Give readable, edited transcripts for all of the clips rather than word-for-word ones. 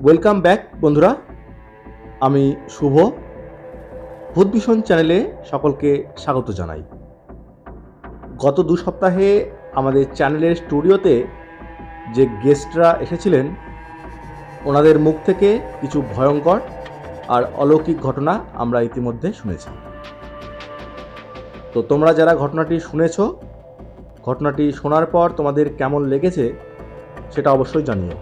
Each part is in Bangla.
ওয়েলকাম ব্যাক বন্ধুরা, আমি শুভ। ভূত ভীষণ চ্যানেলে সকলকে স্বাগত জানাই। গত 2 সপ্তাহে আমাদের চ্যানেলের স্টুডিওতে যে গেস্টরা এসেছিলেন, ওনাদের মুখ থেকে কিছু ভয়ঙ্কর আর অলৌকিক ঘটনা আমরা ইতিমধ্যে শুনেছি। তো তোমরা যারা ঘটনাটি শুনেছ, ঘটনাটি শোনার পর তোমাদের কেমন লেগেছে সেটা অবশ্যই জানিও।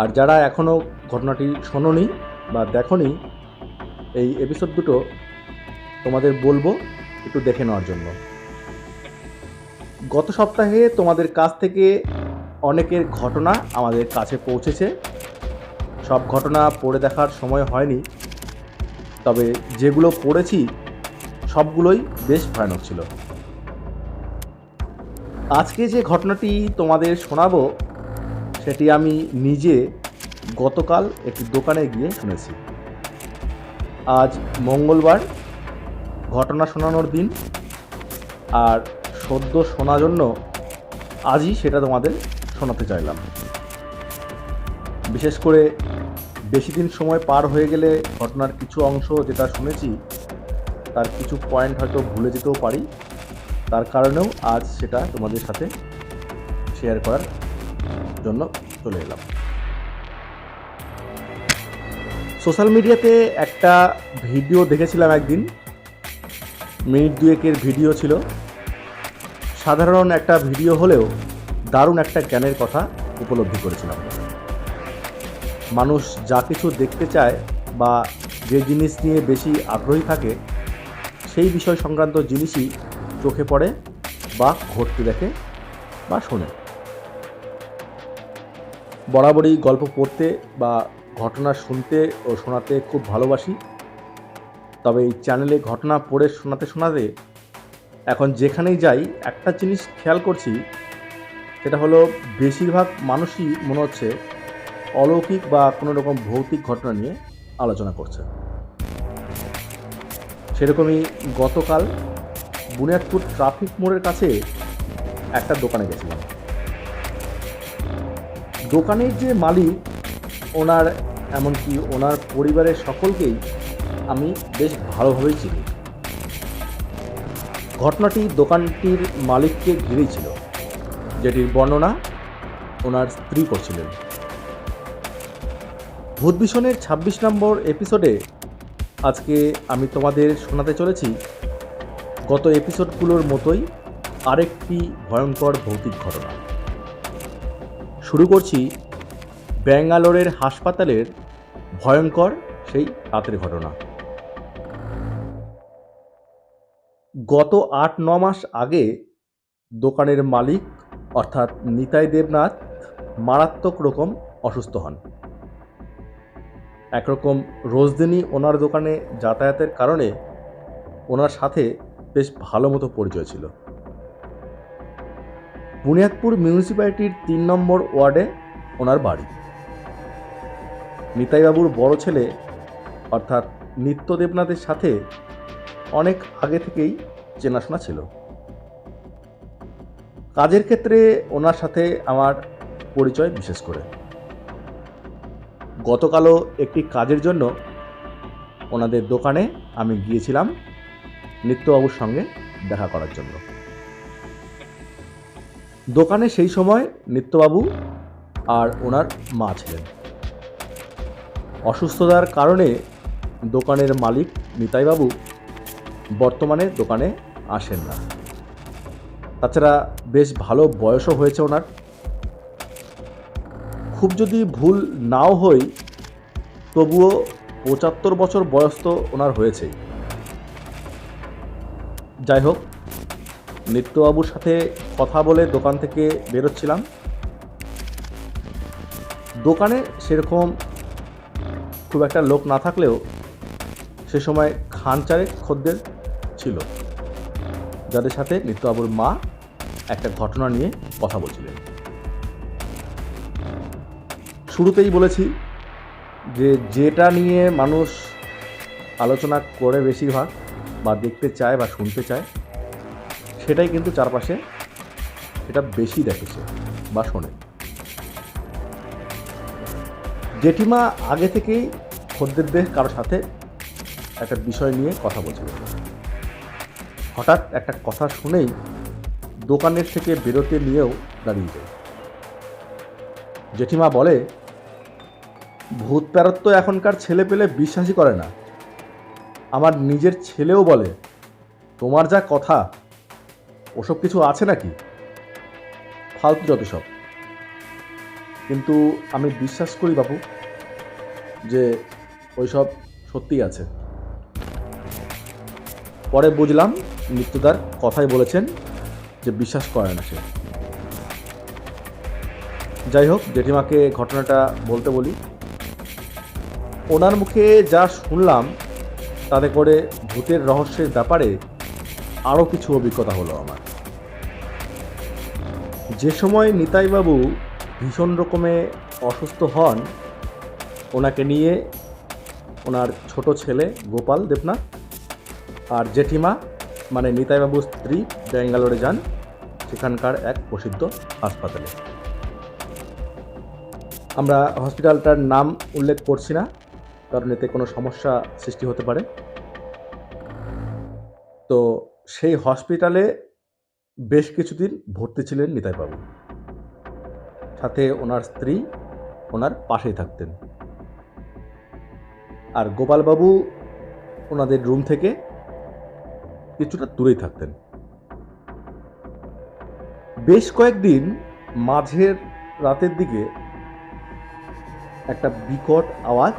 আর যারা এখনও ঘটনাটি শোনোনি বা দেখোনি, এই এপিসোড দুটো তোমাদের বলবো একটু দেখে নেওয়ার জন্য। গত সপ্তাহে তোমাদের কাছ থেকে অনেকের ঘটনা আমাদের কাছে পৌঁছেছে। সব ঘটনা পড়ে দেখার সময় হয়নি, তবে যেগুলো পড়েছি সবগুলোই বেশ ভয়ানক ছিল। আজকে যে ঘটনাটি তোমাদের শোনাবো সেটি আমি নিজে গতকাল একটি দোকানে গিয়ে শুনেছি। আজ মঙ্গলবার, ঘটনা শোনানোর দিন, আর সদ্য শোনার জন্য আজই সেটা তোমাদের শোনাতে চাইলাম। বিশেষ করে বেশি দিন সময় পার হয়ে গেলে ঘটনার কিছু অংশ যেটা শুনেছি তার কিছু পয়েন্ট হয়তো ভুলে যেতেও পারি, তার কারণেও আজ সেটা তোমাদের সাথে শেয়ার করার জন্য চলে এলাম। সোশ্যাল মিডিয়াতে একটা ভিডিও দেখেছিলাম একদিন, মিনিট 2 ভিডিও ছিল। সাধারণ একটা ভিডিও হলেও দারুণ একটা জ্ঞানের কথা উপলব্ধি করেছিলাম। মানুষ যা কিছু দেখতে চায় বা যে জিনিস নিয়ে বেশি আগ্রহী থাকে, সেই বিষয় সংক্রান্ত জিনিসই চোখে পড়ে বা ঘটতে দেখে বা শোনে। বরাবরই গল্প পড়তে বা ঘটনা শুনতে ও শোনাতে খুব ভালোবাসি। তবে এই চ্যানেলে ঘটনা পড়ে শোনাতে শোনাতে এখন যেখানেই যাই একটা জিনিস খেয়াল করছি, সেটা হলো বেশিরভাগ মানুষই মনে হচ্ছে অলৌকিক বা কোনো রকম ভৌতিক ঘটনা নিয়ে আলোচনা করছে। সেরকমই গতকাল বুনিয়াদপুর ট্রাফিক মোড়ের কাছে একটা দোকানে গেছিলাম। দোকানের যে মালিক, ওনার এমনকি ওনার পরিবারের সকলকেই আমি বেশ ভালোভাবেই চিনি। ঘটনাটি দোকানটির মালিককে ঘিরেই ছিল, যেটির বর্ণনা ওনার স্ত্রী করছিলেন। ভূত ভীষণের 26 নম্বর এপিসোডে আজকে আমি তোমাদের শোনাতে চলেছি গত এপিসোডগুলোর মতোই আরেকটি ভয়ঙ্কর ভৌতিক ঘটনা। শুরু করছি ব্যাঙ্গালোরের হাসপাতালের ভয়ঙ্কর সেই রাতের ঘটনা। গত 8-9 মাস আগে দোকানের মালিক অর্থাৎ নিতাই দেবনাথ মারাত্মক রকম অসুস্থ হন। একরকম রোজদিনই ওনার দোকানে যাতায়াতের কারণে ওনার সাথে বেশ ভালো মতো পরিচয় ছিল। বুনিয়াদপুর মিউনিসিপ্যালিটির 3 নম্বর ওয়ার্ডে ওনার বাড়ি। নিতাইবাবুর বড় ছেলে অর্থাৎ নিত্য দেবনাথের সাথে অনেক আগে থেকেই চেনাশোনা ছিল। কাজের ক্ষেত্রে ওনার সাথে আমার পরিচয় বিশেষ করে। গতকালও একটি কাজের জন্য ওনাদের দোকানে আমি গিয়েছিলাম নিত্যবাবুর সঙ্গে দেখা করার জন্য। দোকানে সেই সময় নিত্যবাবু আর ওনার মা ছিলেন। অসুস্থতার কারণে দোকানের মালিক নিতাইবাবু বর্তমানে দোকানে আসেন না। তাছাড়া বেশ ভালো বয়সও হয়েছে ওনার। খুব যদি ভুল নাও হই, তবুও 75 বছর বয়স তো ওনার হয়েছেই। যাই হোক, নিত্যবাবুর সাথে কথা বলে দোকান থেকে বেরোচ্ছিলাম। দোকানে সেরকম খুব একটা লোক না থাকলেও সে সময় খানচারেক খদ্দের ছিল, যাদের সাথে নিত্যবাবুর মা একটা ঘটনা নিয়ে কথা বলছিলেন। শুরুতেই বলেছি যে যেটা নিয়ে মানুষ আলোচনা করে বেশিরভাগ বা দেখতে চায় বা শুনতে চায়, সেটাই কিন্তু চারপাশে সেটা বেশি দেখেছে বা শোনে। জেঠিমা আগে থেকেই খদ্দেরদের কারোর সাথে একটা বিষয় নিয়ে কথা বলছিল। হঠাৎ একটা কথা শুনেই দোকানের থেকে বেরোতে নিয়েও দাঁড়িয়ে যায়। জেঠিমা বলে, ভূত প্রেরত তো এখনকার ছেলে পেলে বিশ্বাসই করে না। আমার নিজের ছেলেও বলে, তোমার যা কথা, ওসব কিছু আছে নাকি, ফালতু যত সব। কিন্তু আমি বিশ্বাস করি বাবু যে ওইসব সত্যিই আছে। পরে বুঝলাম মৃত্যুদার কথাই বলেছেন যে বিশ্বাস করে না সে। যাই হোক, জেঠিমাকে ঘটনাটা বলতে বলি। ওনার মুখে যা শুনলাম তাতে করে ভূতের রহস্যের ব্যাপারে আরও কিছু অভিজ্ঞতা হলো আমার। যে সময় নিতাইবাবু ভীষণ রকমে অসুস্থ হন, ওনাকে নিয়ে ওনার ছোট ছেলে গোপাল দেবনাথ আর জেঠিমা মানে নিতাইবাবুর স্ত্রী ব্যাঙ্গালোরে যান, সেখানকার এক প্রসিদ্ধ হাসপাতালে। আমরা হসপিটালটার নাম উল্লেখ করছি না, কারণ এতে কোনো সমস্যা সৃষ্টি হতে পারে। তো সেই হসপিটালে বেশ কিছুদিন ভর্তি ছিলেন নিতাইবাবু। সাথে ওনার স্ত্রী ওনার পাশেই থাকতেন, আর গোপালবাবু ওনাদের রুম থেকে কিছুটা দূরেই থাকতেন। বেশ কয়েকদিন মাঝের রাতের দিকে একটা বিকট আওয়াজ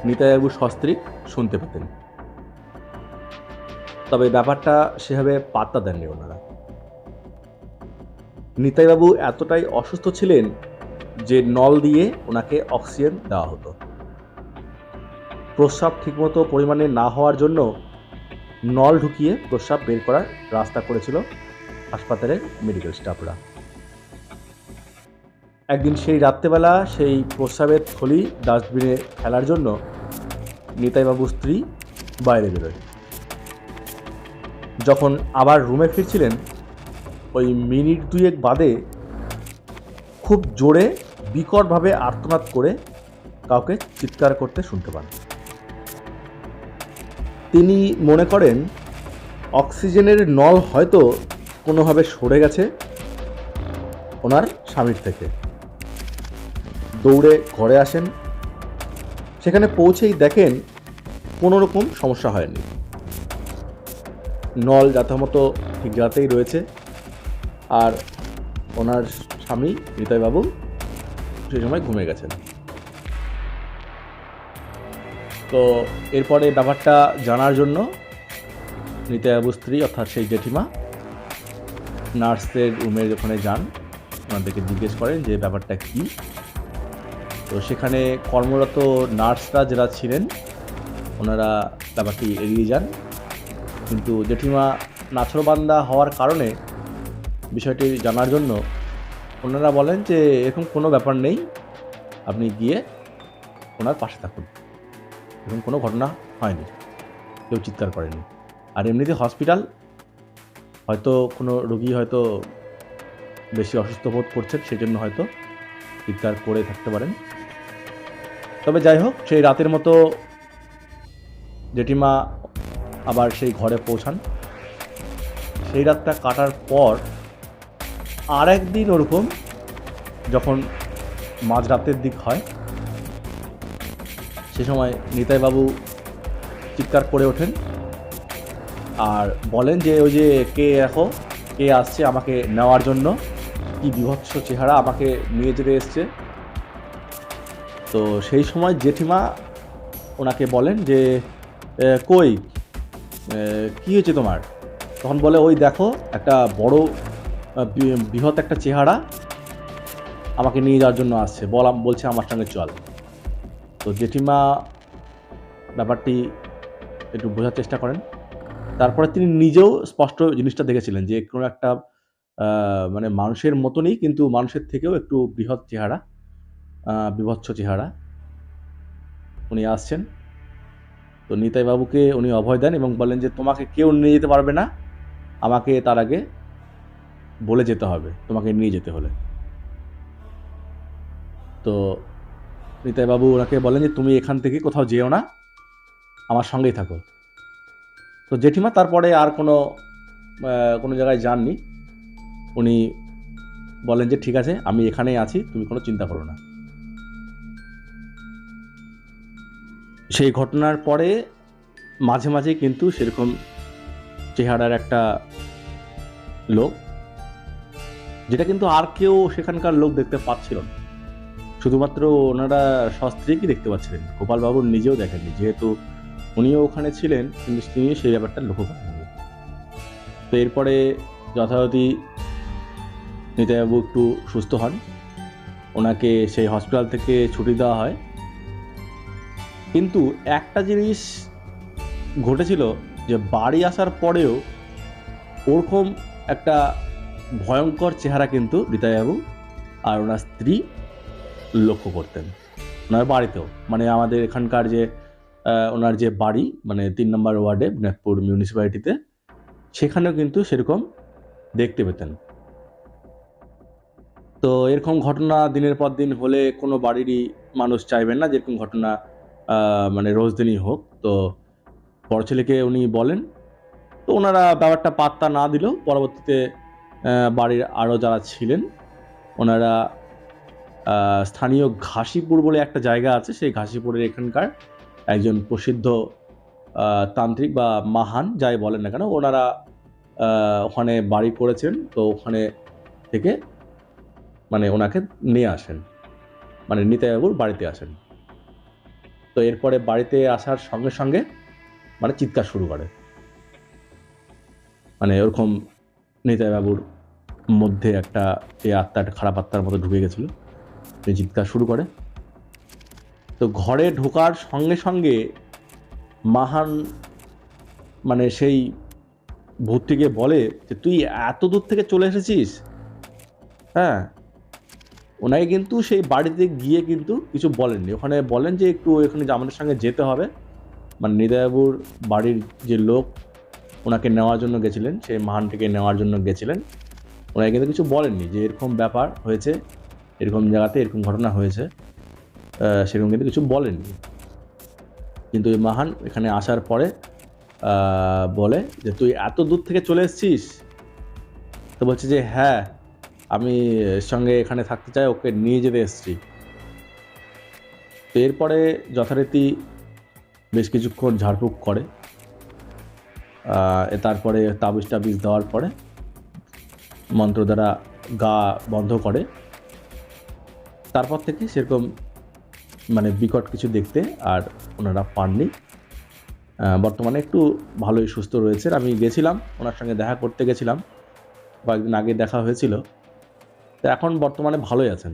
নিতাইবাবু সস্ত্রীক শুনতে পেতেন, তবে ব্যাপারটা সেভাবে পাত্তা দেননি ওনারা। নিতাইবাবু এতটাই অসুস্থ ছিলেন যে নল দিয়ে ওনাকে অক্সিজেন দেওয়া হতো। প্রস্রাব ঠিকমতো পরিমাণে না হওয়ার জন্য নল ঢুকিয়ে প্রস্রাব বের করার রাস্তা করেছিল হাসপাতালের মেডিকেল স্টাফরা। একদিন সেই রাত্রেবেলা সেই প্রস্রাবের থলি ডাস্টবিনে ফেলার জন্য নিতাইবাবুর স্ত্রী বাইরে বেরোয়। যখন আবার রুমে ফিরছিলেন, ওই মিনিট দুয়েক বাদে খুব জোরে বিকটভাবে আর্তনাদ করে কাউকে চিৎকার করতে শুনতে পান। তিনি মনে করেন অক্সিজেনের নল হয়তো কোনোভাবে সরে গেছে ওনার স্বামীর থেকে। দৌড়ে ঘরে আসেন, সেখানে পৌঁছেই দেখেন কোনো রকম সমস্যা হয়নি, নল যথামতো ঠিক জায়গাতেই রয়েছে, আর ওনার স্বামী নিতাইবাবু সেই সময় ঘুমিয়ে গেছেন। তো এরপরে ব্যাপারটা জানার জন্য নিতাইবাবুর স্ত্রী অর্থাৎ সেই জেঠিমা নার্সদের রুমের ওখানে যান, ওনাদেরকে জিজ্ঞেস করেন যে ব্যাপারটা কী। তো সেখানে কর্মরত নার্সরা যারা ছিলেন ওনারা ব্যাপারটি এড়িয়ে যান, কিন্তু জেঠিমা নাছোড়বান্দা হওয়ার কারণে বিষয়টি জানার জন্য ওনারা বলেন যে এরকম কোনো ব্যাপার নেই, আপনি গিয়ে ওনার পাশে থাকুন, এরকম কোনো ঘটনা হয়নি, কেউ চিৎকার করেনি। আর এমনিতে হসপিটাল হয়তো কোনো রোগী হয়তো বেশি অসুস্থ বোধ করছেন, সেই জন্য হয়তো চিৎকার করে থাকতে পারেন। তবে যাই হোক, সেই রাতের মতো জেঠিমা আবার সেই ঘরে পৌঁছান। সেই রাতটা কাটার পর আর একদিন ওরকম যখন মাঝরাতের দিক হয়, সে সময় নিতাইবাবু চিৎকার করে ওঠেন আর বলেন যে ওই যে কে আসছে আমাকে নেওয়ার জন্য, কি বিভৎস চেহারা, আমাকে নিয়ে যেতে এসছে। তো সেই সময় জেঠিমা ওনাকে বলেন যে কই, কী হয়েছে তোমার? তখন বলে, ওই দেখো একটা বড় বৃহৎ একটা চেহারা আমাকে নিয়ে যাওয়ার জন্য আসছে, বলছে আমার সঙ্গে চল। তো জেঠিমা ব্যাপারটি একটু বোঝার চেষ্টা করেন। তারপরে তিনি নিজেও স্পষ্ট জিনিসটা দেখেছিলেন যে কোনো একটা মানে মানুষের মতনই, কিন্তু মানুষের থেকেও একটু বৃহৎ চেহারা, বিভৎস চেহারা উনি আসছেন। তো নিতাইবাবুকে উনি অভয় দেন এবং বলেন যে তোমাকে কেউ নিয়ে যেতে পারবে না, আমাকে তার আগে বলে যেতে হবে তোমাকে নিয়ে যেতে হলে। তো নিতাইবাবু ওনাকে বলেন যে তুমি এখান থেকে কোথাও যেও না, আমার সঙ্গেই থাকো। তো জেঠিমা তারপরে আর কোনো জায়গায় যাননি। উনি বলেন যে ঠিক আছে, আমি এখানেই আছি, তুমি কোনো চিন্তা করো না। সেই ঘটনার পরে মাঝে মাঝে কিন্তু সেরকম চেহারার একটা লোক, যেটা কিন্তু আর কেউ সেখানকার লোক দেখতে পাচ্ছিল না, শুধুমাত্র ওনারা সস্ত্রীকই দেখতে পাচ্ছিলেন। গোপালবাবু নিজেও দেখেননি, যেহেতু উনিও ওখানে ছিলেন, কিন্তু তিনি সেই ব্যাপারটা লক্ষ্য করেননি। তো এরপরে যথারীতি নিতাইবাবু একটু সুস্থ হন, ওনাকে সেই হসপিটাল থেকে ছুটি দেওয়া হয়। কিন্তু একটা জিনিস ঘটেছিল, যে বাড়ি আসার পরেও ওরকম একটা ভয়ঙ্কর চেহারা কিন্তু নিতাইবাবু আর ওনার স্ত্রী লক্ষ্য করতেন ওনার বাড়িতেও। মানে আমাদের এখানকার যে ওনার যে বাড়ি, মানে 3 নম্বর ওয়ার্ডে নাগপুর মিউনিসিপ্যালিটিতে, সেখানেও কিন্তু সেরকম দেখতে পেতেন। তো এরকম ঘটনা দিনের পর দিন হলে কোনো বাড়িরই মানুষ চাইবেন না যেরকম ঘটনা মানে রোজ দিনই হোক। তো বড় ছেলেকে উনি বলেন, তো ওনারা ব্যাপারটা পাত্তা না দিলেও পরবর্তীতে বাড়ির আরও যারা ছিলেন ওনারা স্থানীয় ঘাসিপুর বলে একটা জায়গা আছে, সেই ঘাসিপুরের এখানকার একজন প্রসিদ্ধ তান্ত্রিক বা মাহান যাই বলেন না কেন, ওনারা ওখানে বাড়ি করেছেন। তো ওখানে থেকে মানে ওনাকে নিয়ে আসেন, মানে নিতাইবাবুর বাড়িতে আসেন। তো এরপরে বাড়িতে আসার সঙ্গে সঙ্গে মানে চিৎকার শুরু করে, মানে ওরকম নিতাইবাবুর মধ্যে একটা একটা খারাপ আত্মার মতো ঢুকে গেছিল, চিৎকার শুরু করে। তো ঘরে ঢোকার সঙ্গে সঙ্গে মাহান মানে সেই ভূতটিকে বলে যে তুই এত দূর থেকে চলে এসেছিস। হ্যাঁ, ওনাকে কিন্তু সেই বাড়িতে গিয়ে কিন্তু কিছু বলেননি, ওখানে বলেন যে একটু এখানে আমাদের সঙ্গে যেতে হবে। মানে নিতাইবাবুর বাড়ির যে লোক ওনাকে নেওয়ার জন্য গেছিলেন, সেই মাহানটিকে নেওয়ার জন্য গেছিলেন, ওনাকে কিন্তু কিছু বলেননি যে এরকম ব্যাপার হয়েছে, এরকম জায়গাতে এরকম ঘটনা হয়েছে, সেরকম কিন্তু কিছু বলেননি। কিন্তু ওই মাহান এখানে আসার পরে বলে যে তুই এত দূর থেকে চলে এসেছিস। তো বলছে যে হ্যাঁ, আমি সঙ্গে এখানে থাকতে চাই, ওকে নিয়ে যেতে এসেছি। তো এরপরে যথারীতি বেশ কিছুক্ষণ ঝাড়ফুঁক করে, তারপরে তাবিজ টাবিজ দেওয়ার পরে মন্ত্র দ্বারা গা বন্ধ করে। তারপর থেকে সেরকম মানে বিকট কিছু দেখতে আর ওনারা পাননি। বর্তমানে একটু ভালোই সুস্থ রয়েছেন। আমি গেছিলাম ওনার সঙ্গে দেখা করতে গেছিলাম, কয়েকদিন আগে দেখা হয়েছিল। তো এখন বর্তমানে ভালোই আছেন।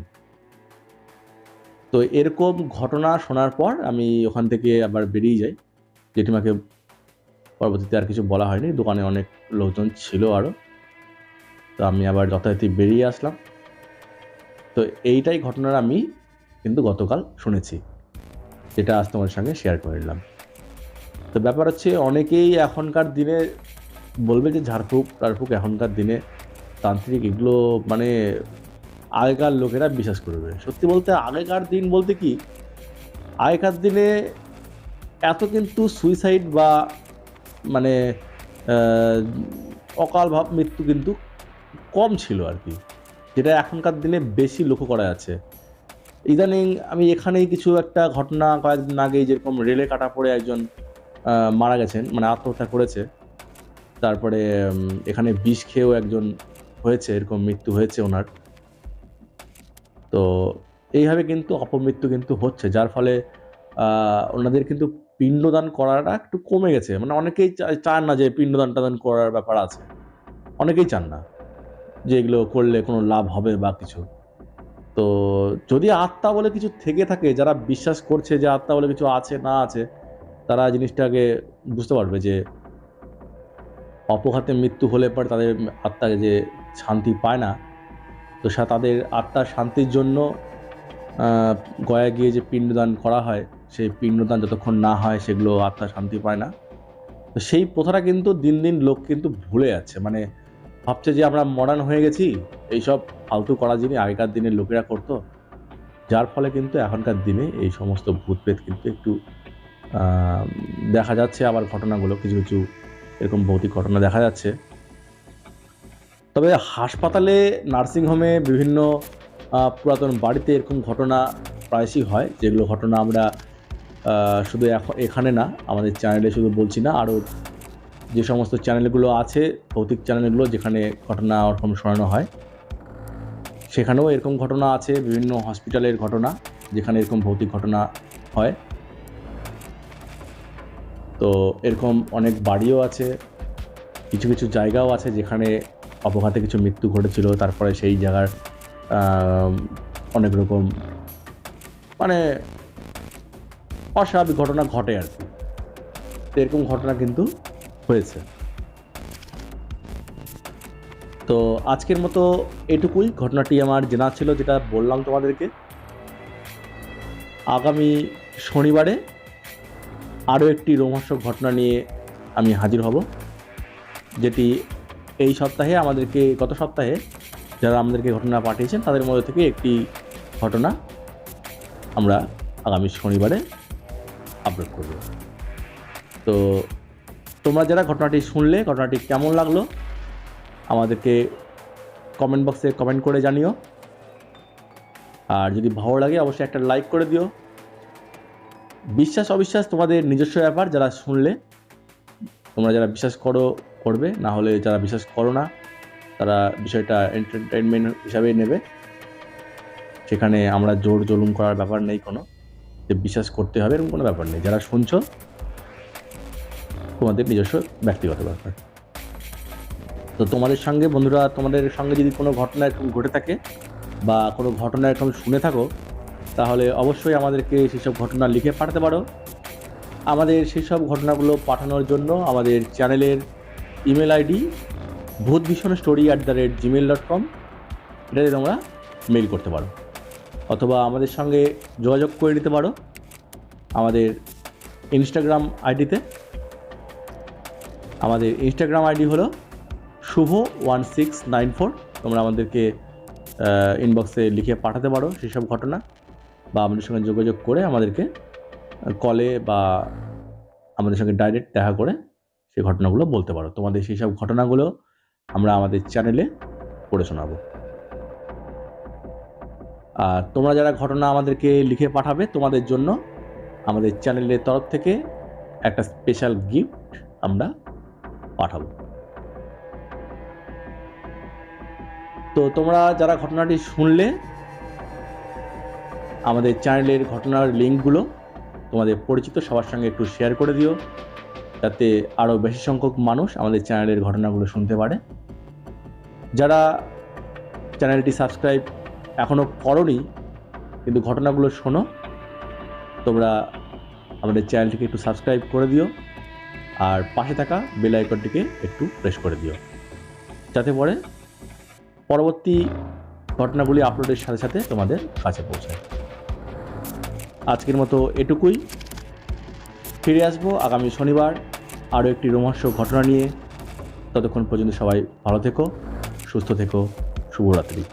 তো এরকম ঘটনা শোনার পর আমি ওখান থেকে আবার বেরিয়ে যাই। জেঠিমাকে পরবর্তীতে আর কিছু বলা হয়নি, দোকানে অনেক লোকজন ছিল আরও। তো আমি আবার যথারীতি বেরিয়ে আসলাম। তো এইটাই ঘটনার আমি কিন্তু গতকাল শুনেছি, যেটা আজ তোমার সঙ্গে শেয়ার করে নিলাম। তো ব্যাপার হচ্ছে, অনেকেই এখনকার দিনে বলবে যে ঝাড়ফুঁক টাড়ফুঁক এখনকার দিনে তান্ত্রিক, এগুলো মানে আগেকার লোকেরা বিশ্বাস করবে। সত্যি বলতে আগেকার দিন বলতে কি, আগেকার দিনে এত কিন্তু সুইসাইড বা মানে অকাল ভাব মৃত্যু কিন্তু কম ছিল আর কি, যেটা এখনকার দিনে বেশি লক্ষ্য করা যাচ্ছে। ইদানিং আমি এখানেই কিছু একটা ঘটনা কয়েকদিন আগেই, যেরকম রেলে কাটা পড়ে একজন মারা গেছেন, মানে আত্মহত্যা করেছে। তারপরে এখানে বিষ খেয়েও একজন হয়েছে, এরকম মৃত্যু হয়েছে ওনার। তো এইভাবে কিন্তু অপমৃত্যু কিন্তু হচ্ছে, যার ফলে ওনাদের কিন্তু পিণ্ডদান করাটা একটু কমে গেছে। মানে অনেকেই চান না যে পিণ্ডদান টাদান করার ব্যাপার আছে, অনেকেই চান না যে এগুলো করলে কোনো লাভ হবে বা কিছু। তো যদি আত্মা বলে কিছু থেকে থাকে, যারা বিশ্বাস করছে যে আত্মা বলে কিছু আছে না আছে, তারা জিনিসটাকে বুঝতে পারবে যে অপঘাতে মৃত্যু হলে পর তাদের আত্মাকে যে শান্তি পায় না। তো তাদের আত্মার শান্তির জন্য গয়া গিয়ে যে পিণ্ডদান করা হয়, সেই পিণ্ডদান যতক্ষণ না হয় সেগুলো আত্মা শান্তি পায় না। তো সেই প্রথাটা কিন্তু দিন দিন লোক কিন্তু ভুলে যাচ্ছে, মানে ভাবছে যে আমরা মডার্ন হয়ে গেছি, এইসব ফালতু করা জিনিস আগেকার দিনের লোকেরা করতো। যার ফলে কিন্তু এখনকার দিনে এই সমস্ত ভূতপ্রেত কিন্তু একটু দেখা যাচ্ছে। আবার ঘটনাগুলো কিছু কিছু এরকম ভৌতিক ঘটনা দেখা যাচ্ছে। তবে হাসপাতালে, নার্সিংহোমে, বিভিন্ন পুরাতন বাড়িতে এরকম ঘটনা প্রায়শই হয়, যেগুলো ঘটনা আমরা শুধু এখানে না, আমাদের চ্যানেলে শুধু বলছি না, আরও যে সমস্ত চ্যানেলগুলো আছে, ভৌতিক চ্যানেলগুলো, যেখানে ঘটনা ওরকম শোনানো হয়, সেখানেও এরকম ঘটনা আছে। বিভিন্ন হসপিটালের ঘটনা যেখানে এরকম ভৌতিক ঘটনা হয়। তো এরকম অনেক বাড়িও আছে, কিছু কিছু জায়গাও আছে যেখানে অপঘাতে কিছু মৃত্যু ঘটেছিল, তারপরে সেই জায়গার অনেক রকম মানে অস্বাভাবিক ঘটনা ঘটে আর কি। এরকম ঘটনা কিন্তু হয়েছে। তো আজকের মতো এটুকুই, ঘটনাটি আমার জানা ছিল, যেটা বললাম তোমাদেরকে। আগামী শনিবারে আরও একটি রোমহর্ষক ঘটনা নিয়ে আমি হাজির হব, যেটি এই সপ্তাহে আমাদেরকে, গত সপ্তাহে যারা আমাদেরকে ঘটনা পাঠিয়েছেন তাদের মধ্যে থেকে একটি ঘটনা আমরা আগামী শনিবারে আপলোড করব। তো তোমরা যারা ঘটনাটি শুনলে, ঘটনাটি কেমন লাগলো আমাদেরকে কমেন্ট বক্সে কমেন্ট করে জানিও। আর যদি ভালো লাগে অবশ্যই একটা লাইক করে দিও। বিশ্বাস অবিশ্বাস তোমাদের নিজস্ব ব্যাপার। যারা শুনলে, তোমরা যারা বিশ্বাস করো করবে, না হলে যারা বিশ্বাস করো না তারা বিষয়টা এন্টারটেনমেন্ট হিসাবে নেবে। সেখানে আমরা জোর জুলুম করার ব্যাপার নেই, কোনো যে বিশ্বাস করতে হবে এরকম কোনো ব্যাপার নেই। যারা শুনছো তোমাদের নিজস্ব ব্যক্তিগত ব্যাপার। তো তোমাদের সঙ্গে, বন্ধুরা, তোমাদের সঙ্গে যদি কোনো ঘটনা এরকম ঘটে থাকে বা কোনো ঘটনা এরকম শুনে থাকো, তাহলে অবশ্যই আমাদেরকে সেসব ঘটনা লিখে পাঠাতে পারো। আমাদের সেসব ঘটনাগুলো পাঠানোর জন্য আমাদের চ্যানেলের ইমেল আইডি bhutbhishonstory@gmail.com, এটাতে তোমরা মেল করতে পারো, অথবা আমাদের সঙ্গে যোগাযোগ করে নিতে পারো আমাদের ইনস্টাগ্রাম আইডিতে। আমাদের ইনস্টাগ্রাম আইডি হলো শুভ1694। তোমরা আমাদেরকে ইনবক্সে লিখে পাঠাতে পারো সেসব ঘটনা, বা আমাদের সঙ্গে যোগাযোগ করে আমাদেরকে কলে বা আমাদের সঙ্গে ডাইরেক্ট দেখা করে সেই ঘটনাগুলো বলতে পারো। তোমাদের সেই সব ঘটনাগুলো আমরা আমাদের চ্যানেলে পড়ে শোনাবো। আর তোমরা যারা ঘটনা আমাদেরকে লিখে পাঠাবে, তোমাদের জন্য আমাদের চ্যানেলের তরফ থেকে একটা স্পেশাল গিফট আমরা পাঠাবো। তো তোমরা যারা ঘটনাটি শুনলে, আমাদের চ্যানেলের ঘটনার লিঙ্কগুলো তোমাদের পরিচিত সবার সঙ্গে একটু শেয়ার করে দিও, যাতে আরও বেশি সংখ্যক মানুষ আমাদের চ্যানেলের ঘটনাগুলো শুনতে পারে। যারা চ্যানেলটি সাবস্ক্রাইব এখনও করোনি কিন্তু ঘটনাগুলো শোনো, তোমরা আমাদের চ্যানেলটিকে একটু সাবস্ক্রাইব করে দিও, আর পাশে থাকা বেল আইকনটিকে একটু প্রেস করে দিও, যাতে পরে পরবর্তী ঘটনাগুলি আপলোডের সাথে সাথে তোমাদের কাছে পৌঁছায়। আজকের মতো এটুকুই। ফিরে আসবো আগামী শনিবার আরও একটি রোমহর্ষক ঘটনা নিয়ে। ততক্ষণ পর্যন্ত সবাই ভালো থেকো, সুস্থ থেকো। শুভরাত্রি।